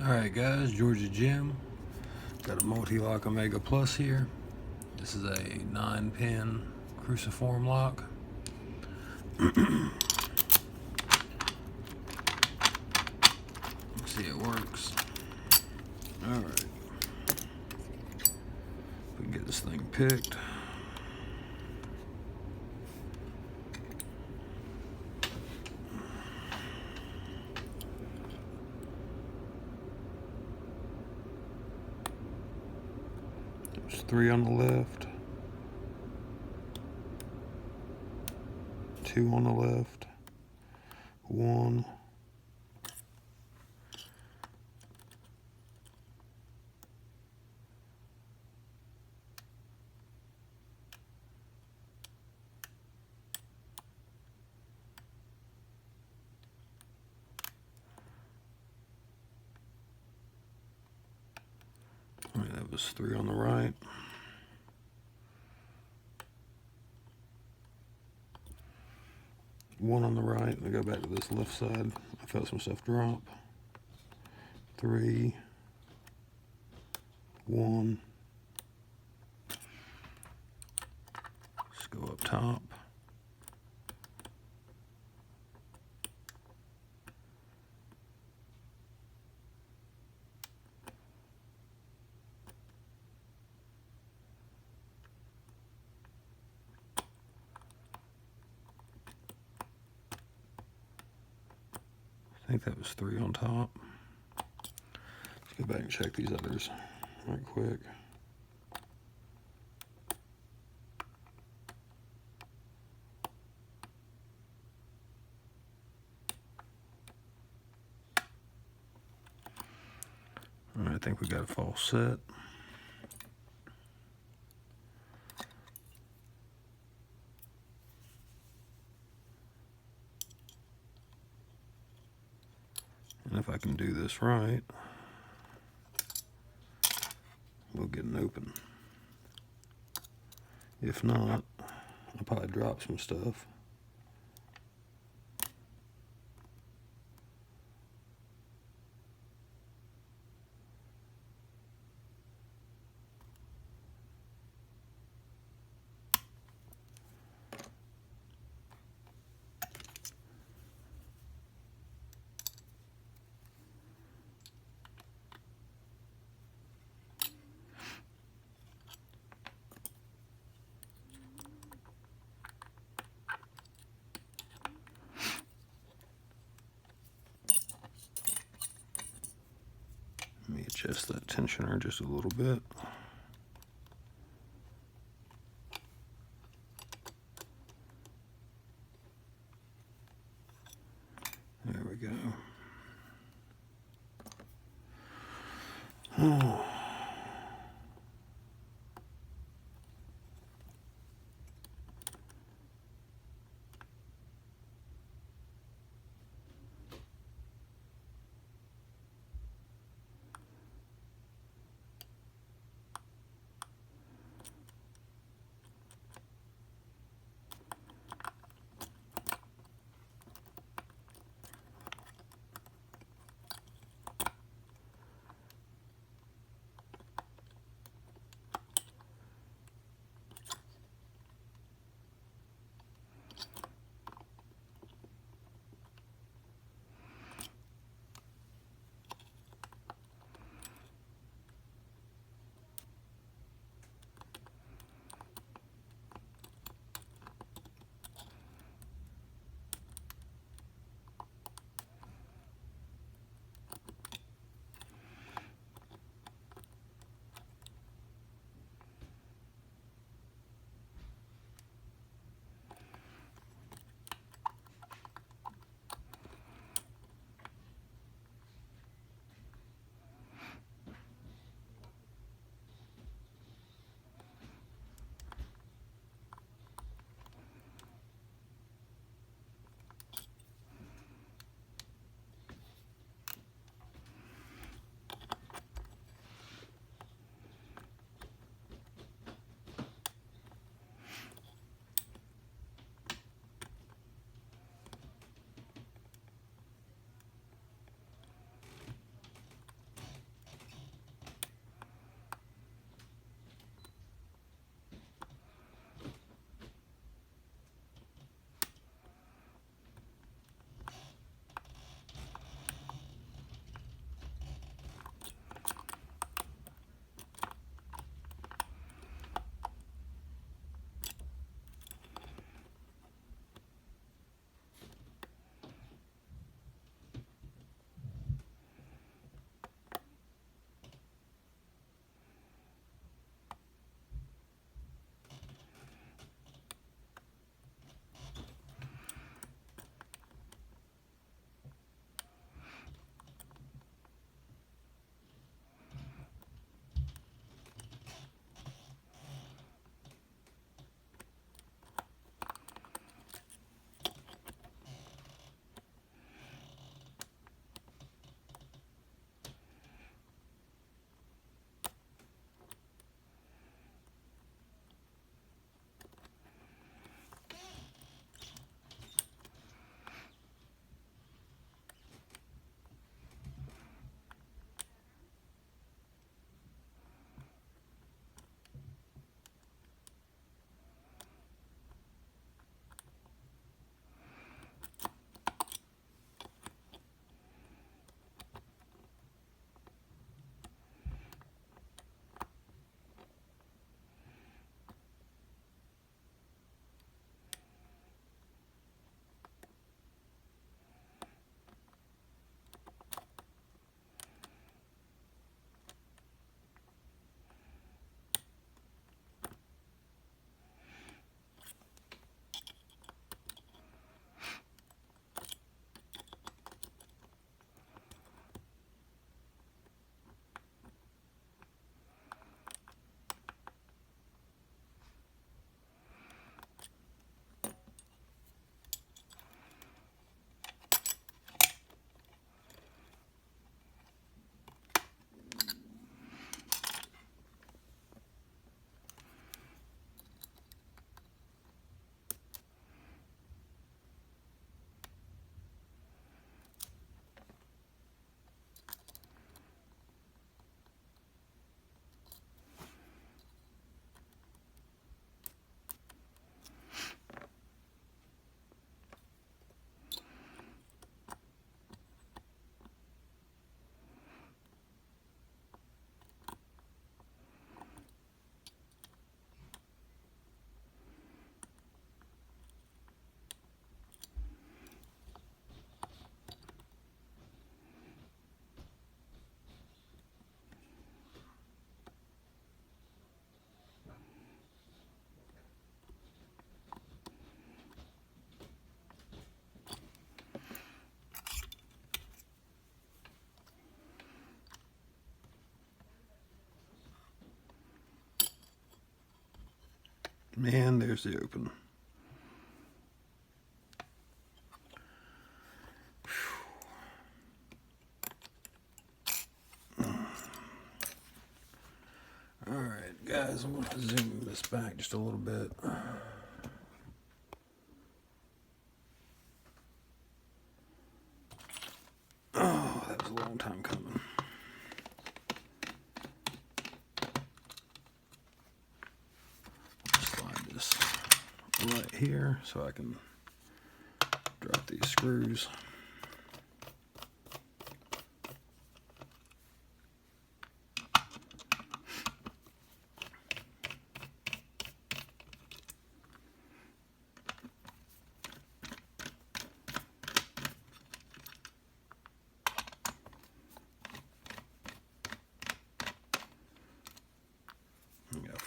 Alright guys, Georgia Jim. Got a Mul-T-Lock Omega Plus here. This is a 9-pin cruciform lock. Let's see it works. Alright. We can get this thing picked. There's 3 on the left, 2 on the left, 1, that was 3 on the right. One on the right. I go back to this left side. I felt some stuff drop. 3, 1. Let's go up top. I think that was 3 on top. Let's go back and check these others right quick. All right, I think we got a false set. And if I can do this right, we'll get an open. If not, I'll probably drop some stuff. Let me adjust that tensioner just a little bit. There we go. Oh. Man, there's the open. Alright guys, I'm going to zoom this back just a little bit. Oh, that was a long time coming. Slide this right here so I can drop these screws.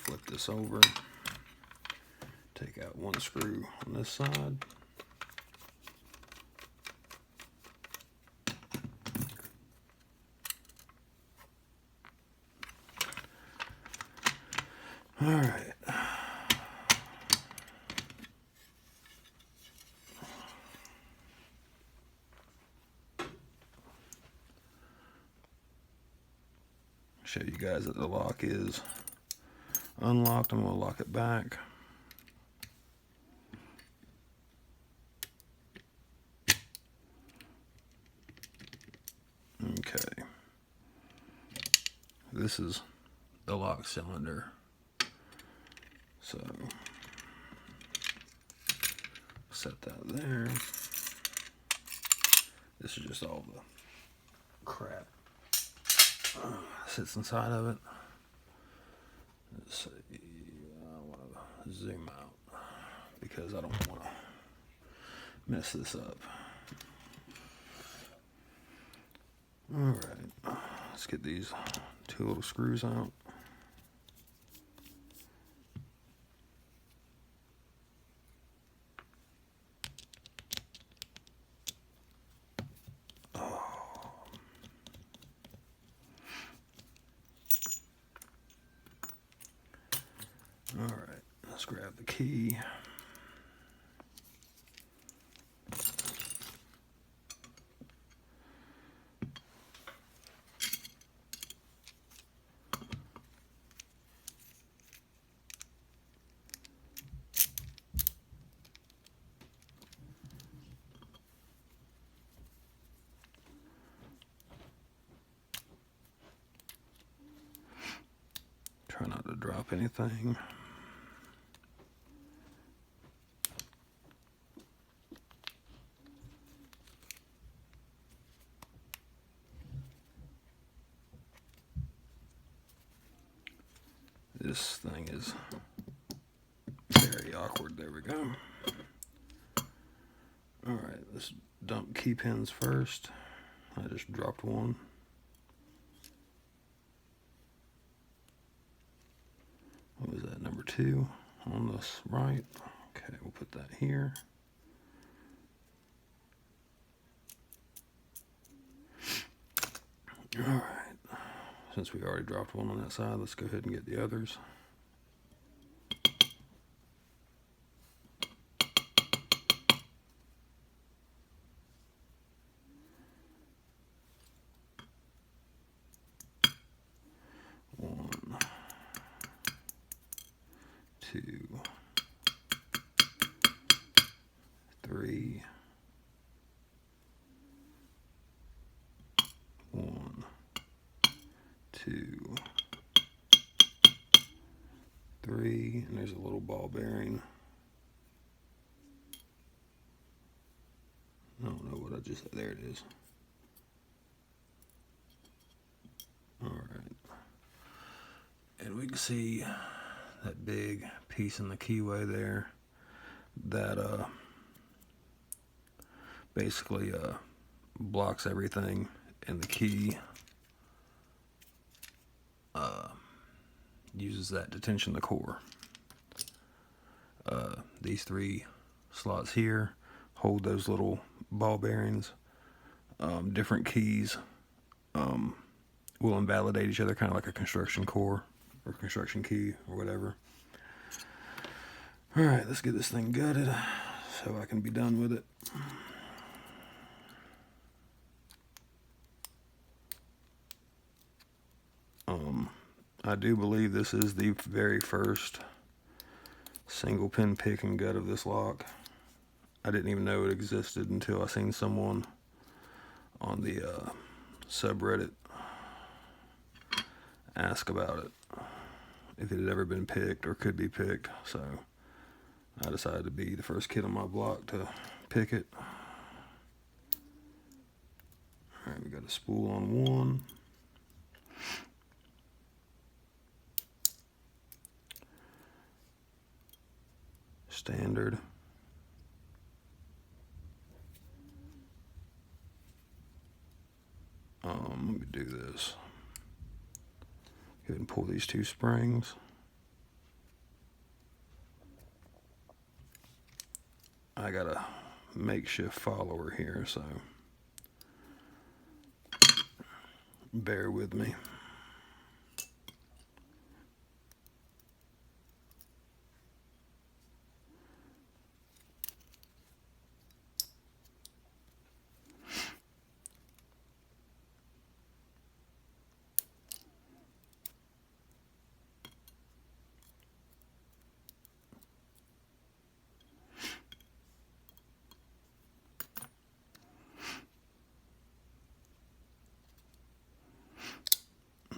Flip this over, take out one screw on this side. All right. Show you guys that the lock is unlocked. I'm going to lock it back. Okay. This is the lock cylinder. So set that there. This is just all the crap sits inside of it. Let's see, I want to zoom out because I don't want to mess this up. Alright, let's get these two little screws out. Alright, let's grab the key. Try not to drop anything. This thing is very awkward. There we go. Alright, let's dump key pins first. I just dropped one. What was that, number 2 on this right? Okay, we'll put that here. Alright, since we already dropped one on that side, let's go ahead and get the others. One, two, three, one, two, three, and there's a little ball bearing. I don't know what I just said. There it is. All right. And we can see that big piece in the keyway there that basically blocks everything in the key. Uses that to tension the core. These 3 slots here hold those little ball bearings. Different keys will invalidate each other, kind of like a construction core or construction key or whatever. Alright, let's get this thing gutted so I can be done with it. I do believe this is the very first single pin pick and gut of this lock. I didn't even know it existed until I seen someone on the subreddit ask about it, if it had ever been picked or could be picked. So I decided to be the first kid on my block to pick it. Alright, we got a spool on one. Standard. Let me do this. Go ahead and pull these two springs. I got a makeshift follower here, so bear with me.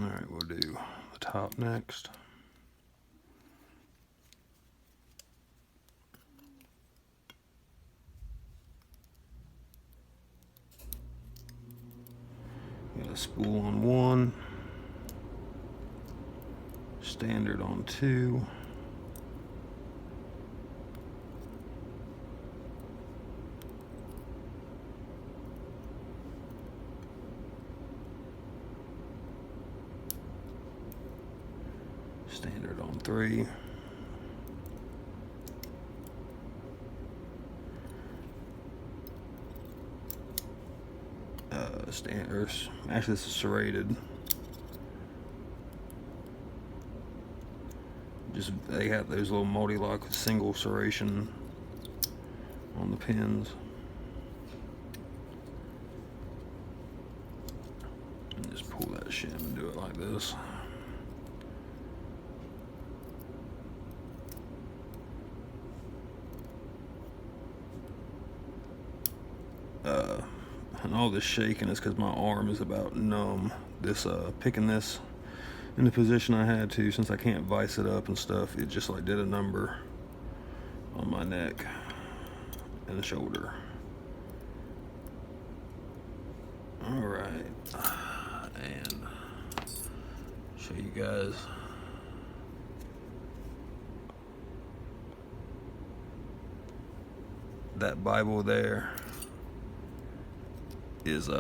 Alright, we'll do the top next. Got a spool on one, standard on two. Standard on three. Standards. Actually, this is serrated. Just they have those little Mul-T-Lock with single serration on the pins. And just pull that shim and do it like this. And all this shaking is because my arm is about numb. This picking this in the position I had to, since I can't vise it up and stuff, it just like did a number on my neck and the shoulder. Alright, and show you guys that Bible there is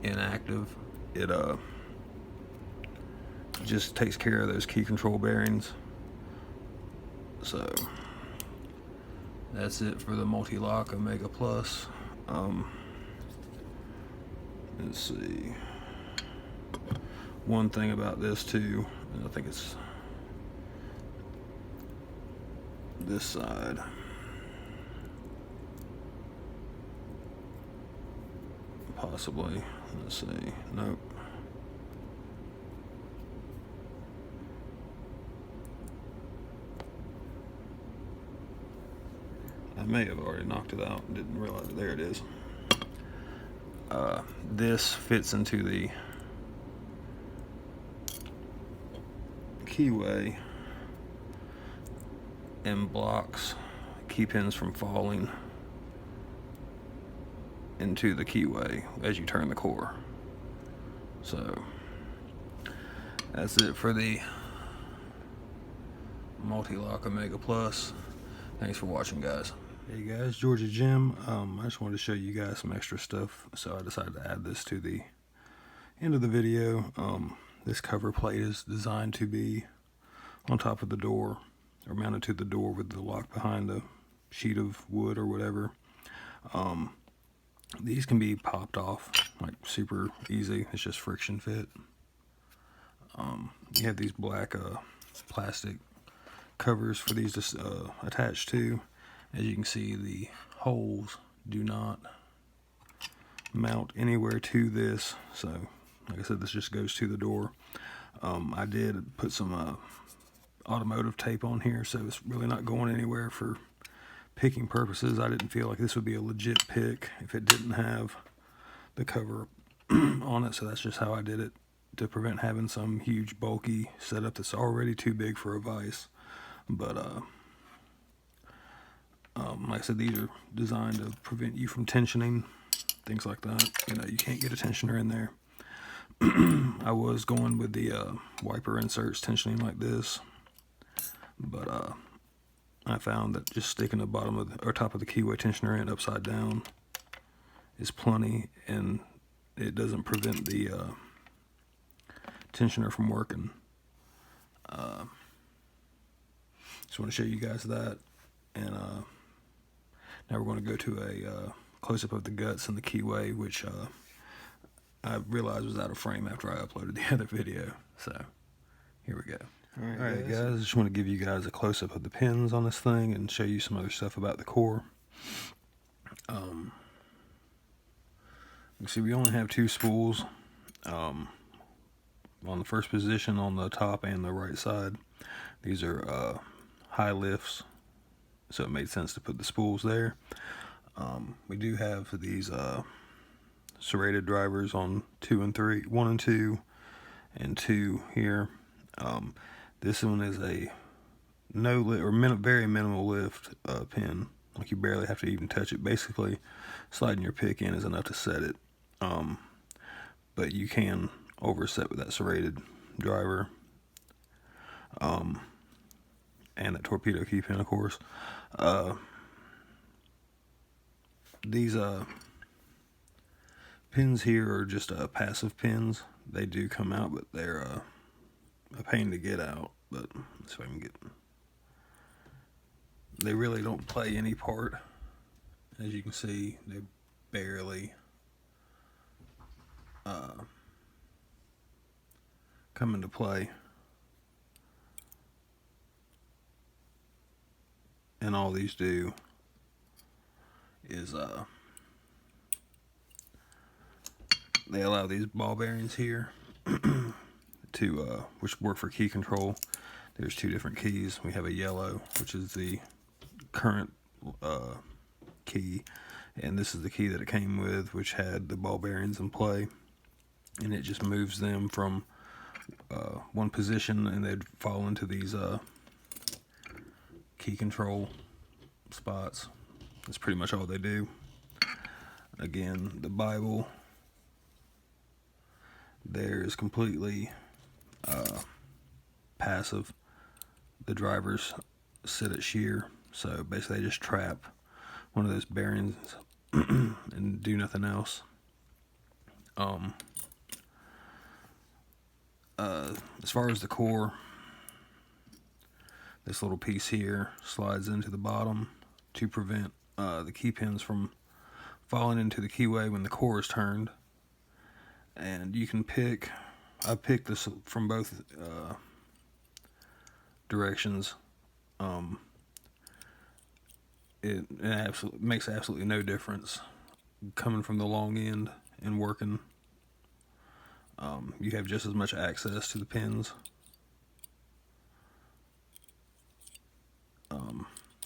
inactive. It just takes care of those key control bearings. So that's it for the Mul-T-Lock Omega Plus. Let's see, one thing about this too, and I think it's this side. Possibly. Let's see. Nope. I may have already knocked it out and didn't realize it. There it is. This fits into the keyway and blocks key pins from falling into the keyway as you turn the core. So that's it for the Mul-T-Lock Omega Plus. Thanks for watching, guys. Hey guys, Georgia Jim. I just wanted to show you guys some extra stuff, so I decided to add this to the end of the video. This cover plate is designed to be on top of the door, or mounted to the door with the lock behind the sheet of wood or whatever. These can be popped off like super easy. It's just friction fit. You have these black plastic covers for these to attach to. As you can see, the holes do not mount anywhere to this, so like I said, this just goes to the door. I did put some automotive tape on here, so it's really not going anywhere for picking purposes. I didn't feel like this would be a legit pick if it didn't have the cover on it, so that's just how I did it, to prevent having some huge bulky setup that's already too big for a vise. But like I said, these are designed to prevent you from tensioning, things like that. You know, you can't get a tensioner in there. I was going with the wiper inserts tensioning like this, but I found that just sticking the bottom of or top of the keyway tensioner in upside down is plenty, and it doesn't prevent the tensioner from working. Just want to show you guys that, and now we're going to go to a close-up of the guts and the keyway, which I realized was out of frame after I uploaded the other video. So here we go. Alright guys, I just want to give you guys a close-up of the pins on this thing and show you some other stuff about the core. You see, we only have 2 spools on the first position on the top and the right side. These are high lifts, so it made sense to put the spools there. We do have these serrated drivers on 2 and 3, 1 and 2, and 2 here. This one is a no lift or very minimal lift pin. Like, you barely have to even touch it. Basically, sliding your pick in is enough to set it. But you can overset with that serrated driver. And that torpedo key pin, of course. These pins here are just passive pins. They do come out, but they're a pain to get out. But let's see if I can get. They really don't play any part. As you can see, they barely come into play. And all these do is they allow these ball bearings here to which work for key control. There's 2 different keys. We have a yellow, which is the current key, and this is the key that it came with, which had the ball bearings in play, and it just moves them from one position, and they'd fall into these key control spots. That's pretty much all they do. Again, the Bible there is completely passive. The drivers sit at shear, so basically they just trap one of those bearings and do nothing else. As far as the core, this little piece here slides into the bottom to prevent the key pins from falling into the keyway when the core is turned. And you can pick, I picked this from both directions. It makes absolutely no difference coming from the long end and working. You have just as much access to the pins.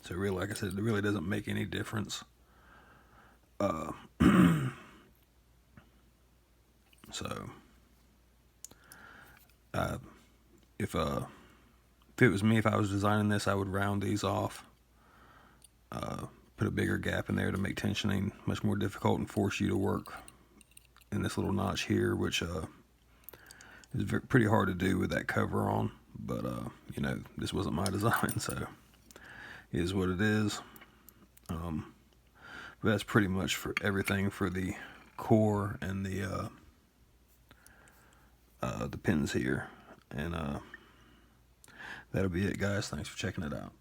So really, like I said, it really doesn't make any difference. So if it was me, if I was designing this, I would round these off, put a bigger gap in there to make tensioning much more difficult and force you to work in this little notch here, which is pretty hard to do with that cover on. But you know, this wasn't my design, so it is what it is. But that's pretty much for everything for the core and the pins here, and that'll be it, guys. Thanks for checking it out.